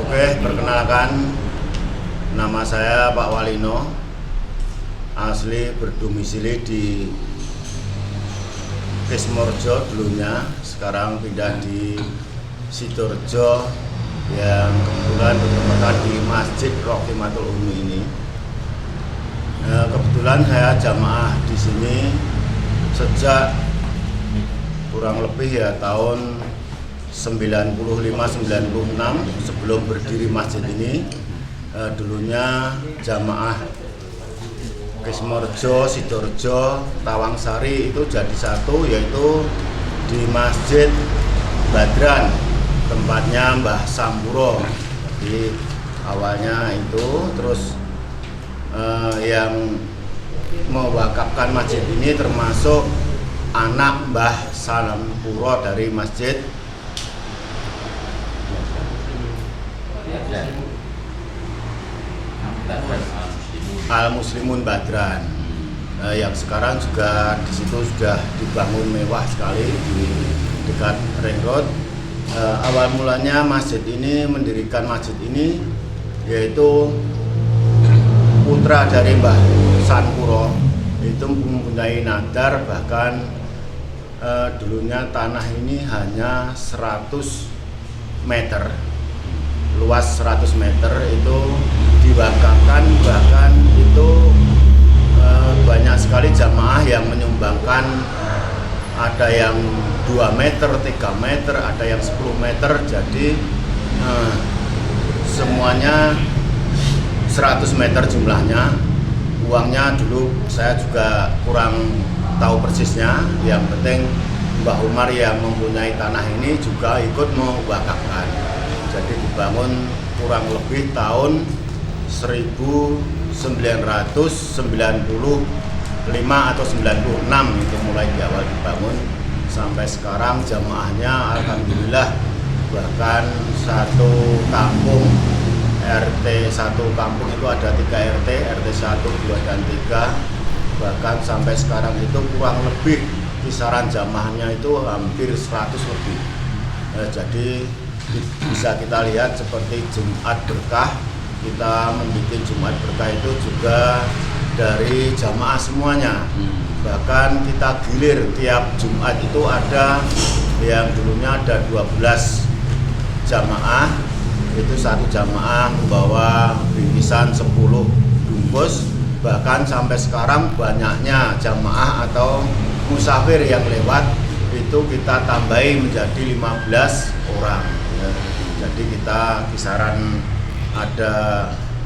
Oke, perkenalkan, nama saya Pak Walino, asli berdomisili di Kismorjo dulunya, sekarang pindah di Sidoarjo yang kebetulan bertempatan di Masjid Rohimatul Umi ini. Kebetulan saya jamaah di sini sejak kurang lebih ya tahun 95-96 sebelum berdiri masjid ini. Dulunya jamaah Kismorjo, Sidoarjo, Tawangsari itu jadi satu, yaitu di Masjid Badran, tempatnya Mbah Sampuro. Di awalnya itu, terus yang mewakafkan masjid ini termasuk anak Mbah Sampuro dari Masjid Al-Muslimun Badran, yang sekarang juga di situ sudah dibangun mewah sekali di dekat Ring Road. Awal mulanya masjid ini, mendirikan masjid ini yaitu putra dari Mbah Sampuro, itu mempunyai nadar, bahkan dulunya tanah ini hanya 100 meter, luas 100 meter itu diwakafkan. Bahkan itu banyak sekali jamaah yang menyumbangkan, ada yang 2 meter, 3 meter, ada yang 10 meter, jadi semuanya 100 meter jumlahnya. Uangnya dulu saya juga kurang tahu persisnya, yang penting Mbah Umar yang mempunyai tanah ini juga ikut mewakafkan. Jadi dibangun kurang lebih tahun 1995 atau 96 itu mulai di awal dibangun sampai sekarang. Jamaahnya alhamdulillah, bahkan satu kampung RT 1 kampung itu ada 3 RT, RT 1, 2, dan 3. Bahkan sampai sekarang itu kurang lebih kisaran jamaahnya itu hampir 100 lebih. Jadi bisa kita lihat seperti Jumat Berkah, kita membuat Jumat Berkah itu juga dari jamaah semuanya. Bahkan kita gilir tiap Jumat itu ada yang dulunya ada 12 jamaah, itu satu jamaah membawa bingkisan 10 bungkus. Bahkan sampai sekarang banyaknya jamaah atau musafir yang lewat itu kita tambahi menjadi 15 orang. Jadi kita kisaran ada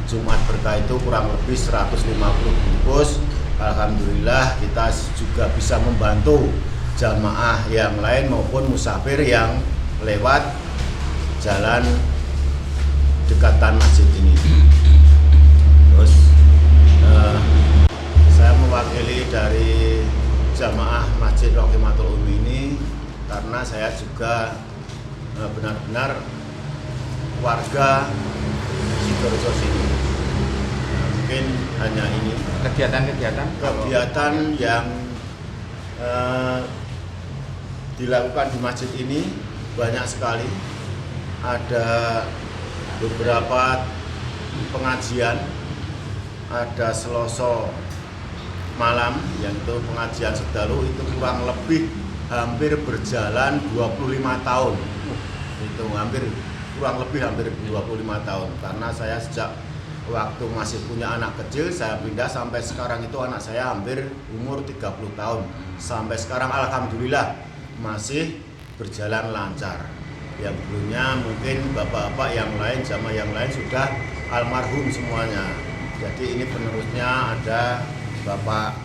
Jumat Berkah itu kurang lebih 150 bungkus. Alhamdulillah kita juga bisa membantu jamaah yang lain maupun musafir yang lewat jalan dekatan masjid ini. Terus saya mewakili dari jamaah Masjid Rohimatul Umi ini karena saya juga benar-benar warga Sidoarjo sini. Mungkin hanya ini kegiatan yang dilakukan di masjid ini banyak sekali. Ada beberapa pengajian, ada Selasa malam yang itu pengajian sedalu, itu kurang lebih hampir berjalan 25 tahun. Itu kurang lebih hampir 25 tahun, karena saya sejak waktu masih punya anak kecil saya pindah sampai sekarang itu anak saya hampir umur 30 tahun. Sampai sekarang alhamdulillah masih berjalan lancar. Yang dulunya mungkin bapak-bapak yang lain, jamaah yang lain sudah almarhum semuanya. Jadi ini penerusnya ada Bapak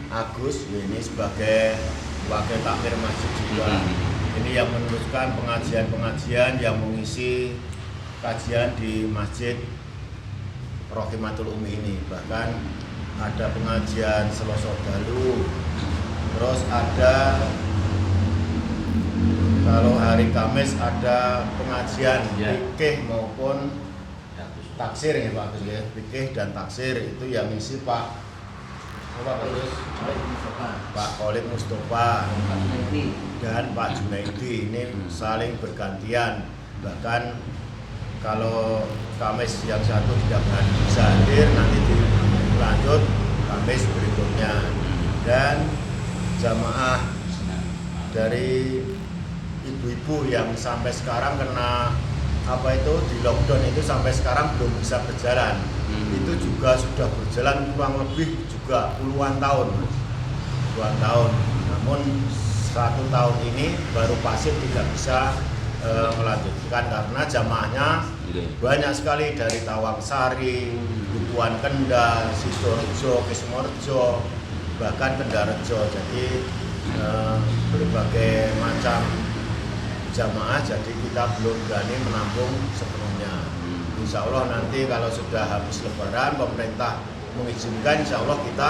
Agus, ini sebagai wakil takmir masjid juga. Ini yang meneruskan pengajian-pengajian yang mengisi kajian di Masjid Rohimatul Umi ini. Bahkan ada pengajian Selasa dalu, terus ada kalau hari Kamis ada pengajian fikih maupun taksir ya Pak Agus ya. Fikih dan taksir itu yang ngisi Pak Khalid Mustafa dan Pak Junaidi. Ini saling bergantian. Bahkan kalau Kamis yang satu tidak bisa hadir, nanti dilanjut Kamis berikutnya. Dan jamaah dari ibu-ibu yang sampai sekarang kena di lockdown itu sampai sekarang belum bisa berjalan. Itu juga sudah berjalan kurang lebih juga puluhan tahun. Namun 1 tahun ini baru pasif tidak bisa melanjutkan karena jamaahnya banyak sekali dari Tawangsari, Dukuhan Kendal, Sidorejo, Kismorejo, bahkan Kendarejo. Jadi berbagai macam jamaah, jadi kita belum berani menampung sepenuhnya. Insya Allah nanti kalau sudah habis Lebaran, pemerintah mengizinkan, insya Allah kita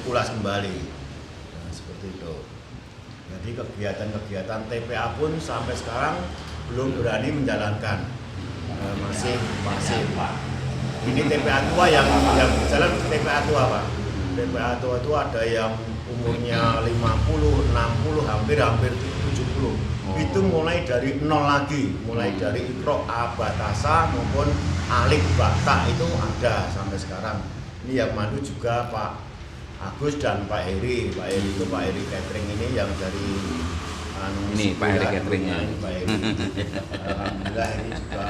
ulas kembali. Nah, seperti itu. Jadi kegiatan-kegiatan TPA pun sampai sekarang belum berani menjalankan, masih pasif. Ini TPA tua yang berjalan TPA tua, Pak. TPA tua itu ada yang umurnya 50, 60, hampir 70. Itu mulai dari nol lagi, mulai dari Iqra, Abatasa maupun Alif Bata itu ada sampai sekarang. Ini yang mandu juga Pak Agus dan Pak Heri. Pak Heri itu Pak Heri Catering ini yang dari ini Pak Heri Cateringnya. Pak Heri. Alhamdulillah ini juga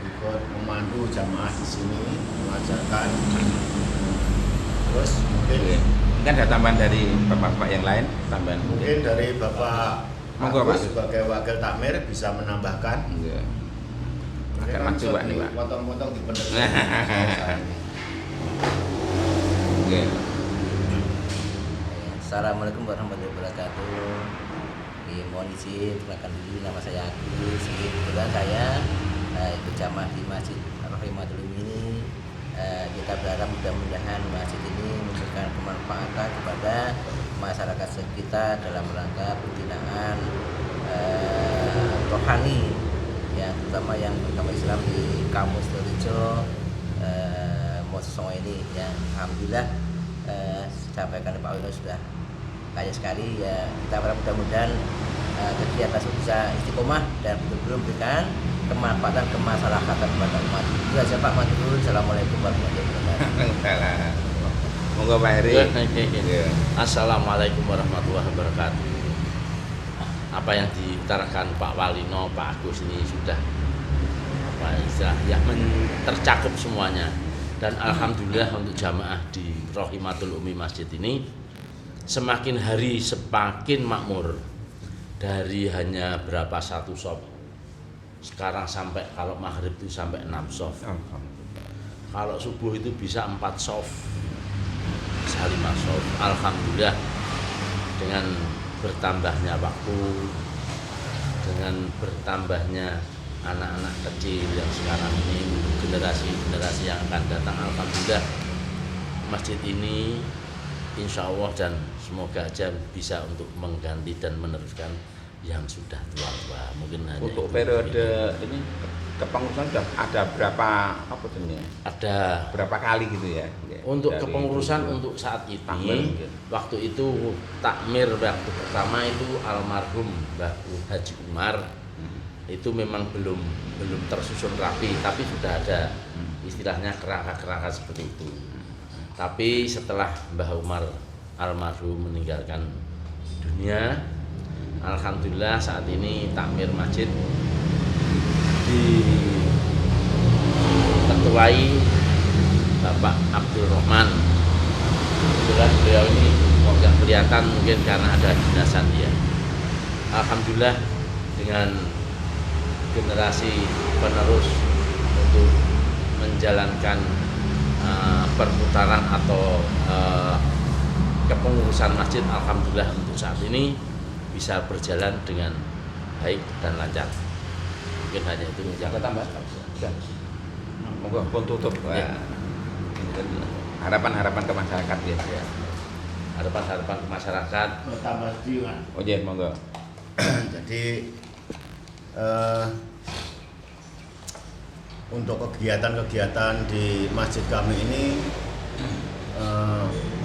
ikut memandu jamaah di sini, mengajarkan. Terus mungkin ada tambahan dari bapak-bapak yang lain, tambahan mungkin dari Bapak Monggo, Agus sebagai wakil takmir bisa menambahkan. Iya. Akan Kan maju Pak nih, Pak. Potong-potong di bener. Oke. Assalamualaikum warahmatullahi wabarakatuh. Mohon izin, perkenalkan diri, nama saya Agus. Kebetulan saya ikut jamaah di Masjid Rohimatul ini. Kita berharap mudah-mudahan masjid ini memberikan kemanfaatan kepada masyarakat sekitar dalam rangka pembinaan rohani, yang terutama yang beragama Islam di kampus Sidorejo, Mosong ini, yang alhamdulillah disampaikan Pak Wino sudah kaya sekali. Ya, kita berharap mudah-mudahan kegiatan bisa istiqomah dan betul-betul memberikan kemanfaatan kemaslahatan kepada umat. Itu saja Pak Matur. Assalamualaikum warahmatullahi wabarakatuh. Monggo Pak Heri. Assalamualaikum warahmatullahi wabarakatuh. Apa yang diutarakan Pak Walino, Pak Agus ini sudah tercakup semuanya. Dan alhamdulillah untuk jamaah di Rohimatul Umi Masjid ini semakin hari semakin makmur. Dari hanya berapa satu shop, sekarang sampai kalau maghrib itu sampai 6 shop. Kalau subuh itu bisa 4 shop, bisa 5 shop. Alhamdulillah, dengan bertambahnya waktu, dengan bertambahnya anak-anak kecil yang sekarang ini, generasi-generasi yang akan datang, alhamdulillah masjid ini insya Allah dan semoga aja bisa untuk mengganti dan meneruskan yang sudah tua-tua. Mungkin hanya untuk periode ini kepengurusan sudah ada berapa Ada berapa kali gitu ya? Untuk kepengurusan untuk saat ini, waktu itu takmir waktu pertama itu almarhum Mbah Haji Umar. Itu memang belum tersusun rapi, tapi sudah ada istilahnya kerangka-kerangka seperti itu. Tapi setelah Mbah Umar almarhum meninggalkan dunia, alhamdulillah saat ini takmir masjid diketuai Bapak Abdul Rahman. Kebetulan beliau ini nggak kelihatan mungkin karena ada dinasan dia. Alhamdulillah dengan generasi penerus untuk menjalankan perputaran atau kepengurusan masjid, alhamdulillah untuk saat ini bisa berjalan dengan baik dan lancar. Mungkin hanya itu yang tambah. Sudah. Monggo pun tutup. Ya. Harapan-harapan ke masyarakat ya. Harapan-harapan ke masyarakat. Tambah juga. Oh iya, monggo. Jadi untuk kegiatan-kegiatan di masjid kami ini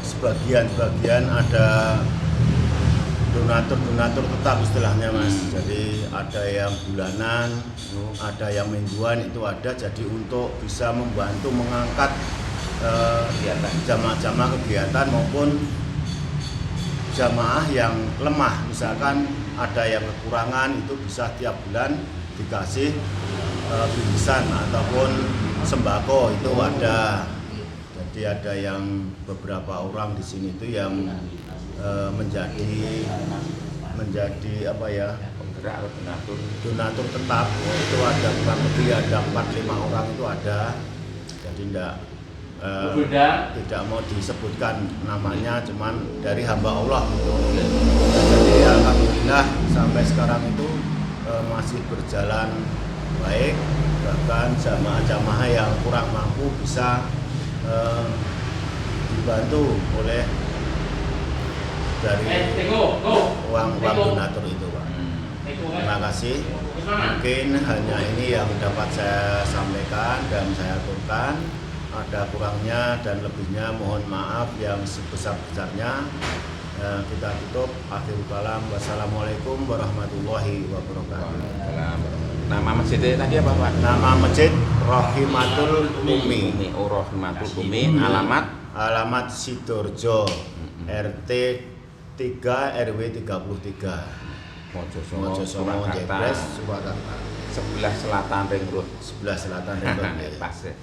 sebagian ada donatur tetap istilahnya Mas. Jadi ada yang bulanan, ada yang mingguan itu ada. Jadi untuk bisa membantu mengangkat jamaah-jamaah kegiatan maupun jamaah yang lemah. Misalkan ada yang kekurangan itu bisa tiap bulan dikasih bingkisan ataupun sembako itu ada. Jadi ada yang beberapa orang di sini itu yang menjadi apa ya, penggerak atau donatur tetap. Itu ada kurang lebih ada 4-5 orang itu ada. Jadi tidak mau disebutkan namanya, cuman dari hamba Allah gitu. Jadi alhamdulillah sampai sekarang itu masih berjalan baik, bahkan jamaah-jamaah yang kurang mampu bisa dibantu oleh dari uang donatur itu Pak. Terima kasih. Mungkin hanya ini yang dapat saya sampaikan dan saya aturkan. Ada kurangnya dan lebihnya mohon maaf yang sebesar-besarnya. Kita tutup. Akhirul kalam. Wassalamualaikum warahmatullahi wabarakatuh. Nama masjidnya tadi apa Pak? Nama masjid Rohimatul Umi. Oh, Rohimatul Umi. Alamat Sidoarjo, RT 3 RW 33. Mojosongo, Mojosongo, Jebres, Surakarta. Sebelah selatan Ring Road. Sebelah selatan Ring Road. Pas ya.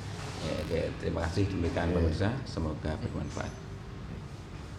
Terima kasih demikian pemirsa, semoga bermanfaat.